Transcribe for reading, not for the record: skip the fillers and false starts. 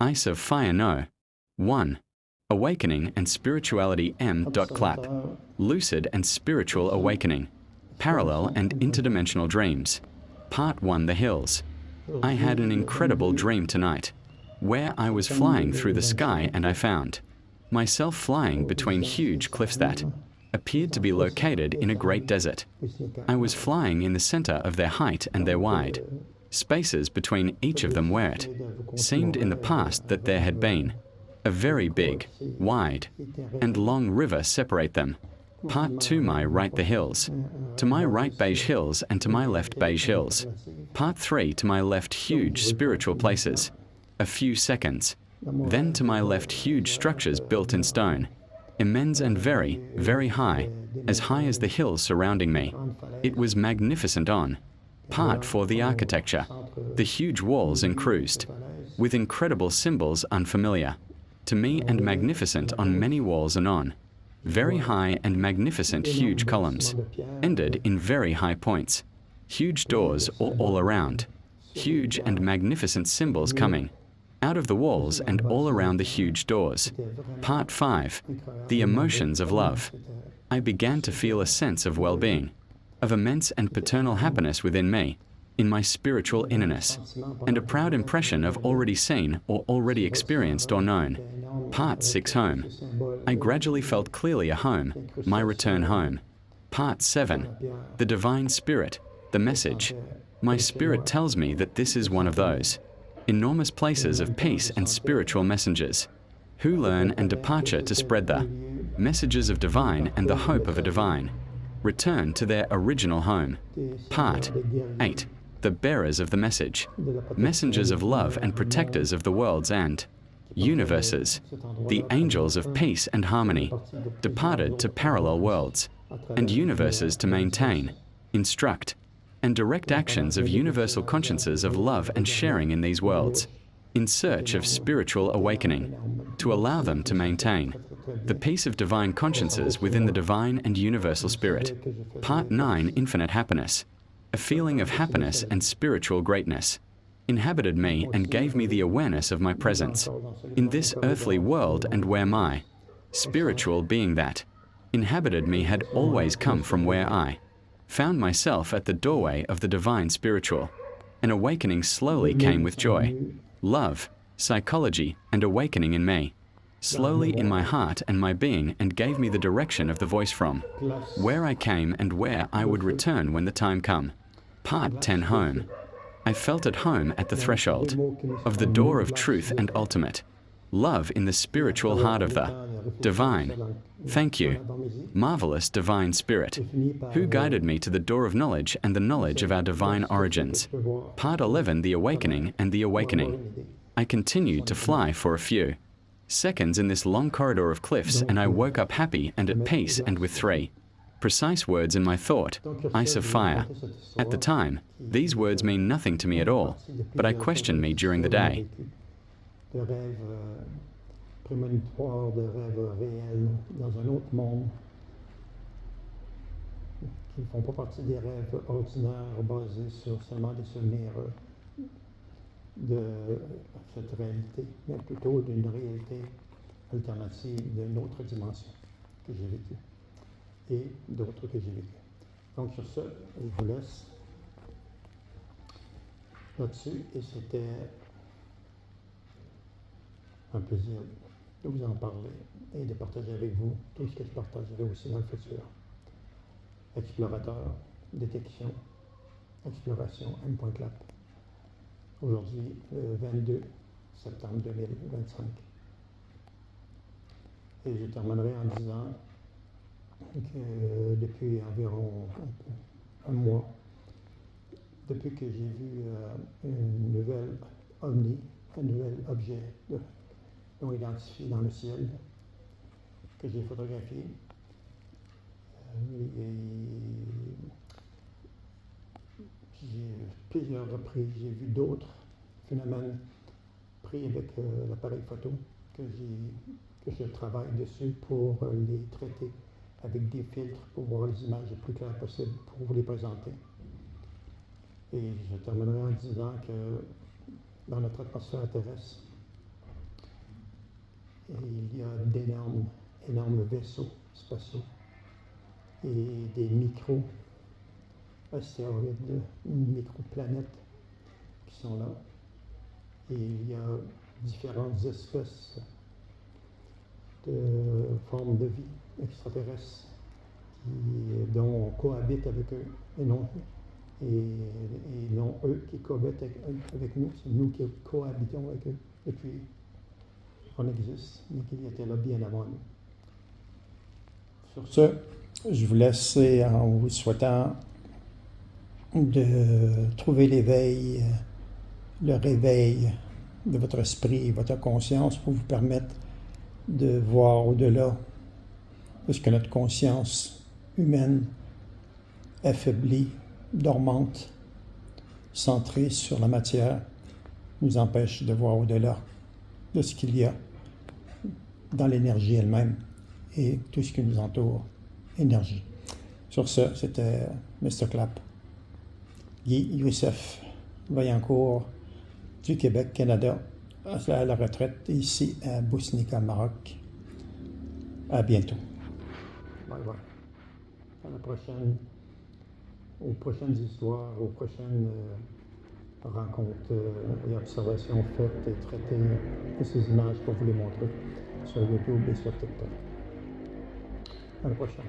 Ice of Fire No. 1. Awakening and Spirituality M.Clap. Lucid and Spiritual Awakening. Parallel and Interdimensional Dreams. Part 1. The Hills. I had an incredible dream tonight, where I was flying through the sky and I found myself flying between huge cliffs that appeared to be located in a great desert. I was flying in the center of their height and their wide spaces between each of them where it seemed in the past that there had been a very big, wide, and long river separate them. Part 2. My right the hills. To my right beige hills and to my left beige hills. Part 3. To my left huge spiritual places. A few seconds. Then to my left huge structures built in stone. Immense and very, very high, as high as the hills surrounding me. It was magnificent on. Part 4. The architecture. The huge walls encrusted with incredible symbols unfamiliar to me and magnificent on many walls and on very high and magnificent huge columns, ended in very high points. Huge doors all around. Huge and magnificent symbols coming out of the walls and all around the huge doors. Part 5. The emotions of love. I began to feel a sense of well-being, of immense and paternal happiness within me, in my spiritual innerness, and a proud impression of already seen or already experienced or known. Part 6. Home. I gradually felt clearly a home, my return home. Part 7. The Divine Spirit, the message. My spirit tells me that this is one of those enormous places of peace and spiritual messengers, who learn and departure to spread the messages of divine and the hope of a divine return to their original home. Part 8. The bearers of the message, messengers of love and protectors of the worlds and universes, the angels of peace and harmony, departed to parallel worlds and universes to maintain, instruct, and direct actions of universal consciences of love and sharing in these worlds, in search of spiritual awakening, to allow them to maintain the peace of divine consciences within the divine and universal spirit. Part 9. Infinite happiness. A feeling of happiness and spiritual greatness inhabited me and gave me the awareness of my presence in this earthly world, and where my spiritual being that inhabited me had always come from, where I found myself at the doorway of the divine spiritual. An awakening slowly came with joy, love, psychology, and awakening in me, slowly in my heart and my being, and gave me the direction of the voice from where I came and where I would return when the time come. Part 10. Home. I felt at home at the threshold of the door of truth and ultimate love in the spiritual heart of the divine. Thank you, marvelous divine spirit, who guided me to the door of knowledge and the knowledge of our divine origins. Part 11. The awakening and the awakening. I continued to fly for a few seconds in this long corridor of cliffs, and I woke up happy and at peace and with 3 precise words in my thought: ice of fire. At the time, these words mean nothing to me at all, but I questioned me during the day. De rêves prémonitoires, de rêves réels dans un autre monde, qui ne font pas partie des rêves ordinaires basés sur seulement des souvenirs de cette réalité, mais plutôt d'une réalité alternative, d'une autre dimension que j'ai vécue et d'autres que j'ai vécues. Donc sur ce, je vous laisse là-dessus, et c'était un plaisir de vous en parler et de partager avec vous tout ce que je partagerai aussi dans le futur. Explorateur, détection, exploration, M.Clap. Aujourd'hui, le 22 septembre 2025. Et je terminerai en disant que depuis environ un mois, depuis que j'ai vu une nouvelle ovni, un nouvel objet non identifié dans le ciel, que j'ai photographié, j'ai plusieurs reprises, j'ai vu d'autres phénomènes pris avec l'appareil photo que je travaille dessus pour les traiter avec des filtres pour voir les images le plus claires possible pour vous les présenter. Et je terminerai en disant que dans notre atmosphère terrestre, il y a d'énormes vaisseaux spatiaux et des micro-astéroïdes, micro-planètes qui sont là. Et il y a différentes espèces de formes de vie extraterrestres dont on cohabite avec eux et non eux qui cohabitent avec nous. C'est nous qui cohabitons avec eux depuis qu'on existe, mais qui étaient là bien avant nous. Sur ce, je vous laisse en vous souhaitant de trouver l'éveil, le réveil de votre esprit et votre conscience pour vous permettre de voir au-delà de ce que notre conscience humaine affaiblie, dormante, centrée sur la matière, nous empêche de voir au-delà de ce qu'il y a dans l'énergie elle-même et tout ce qui nous entoure, énergie. Sur ce, c'était Mr. Clap, Guy Youssef Vaillancourt du Québec, Canada, à la retraite ici à Bousnika, Maroc. À bientôt. Bye bye. À la prochaine, aux prochaines histoires, aux prochaines rencontres et observations faites et traitées de ces images pour vous les montrer sur YouTube et sur TikTok. À la prochaine.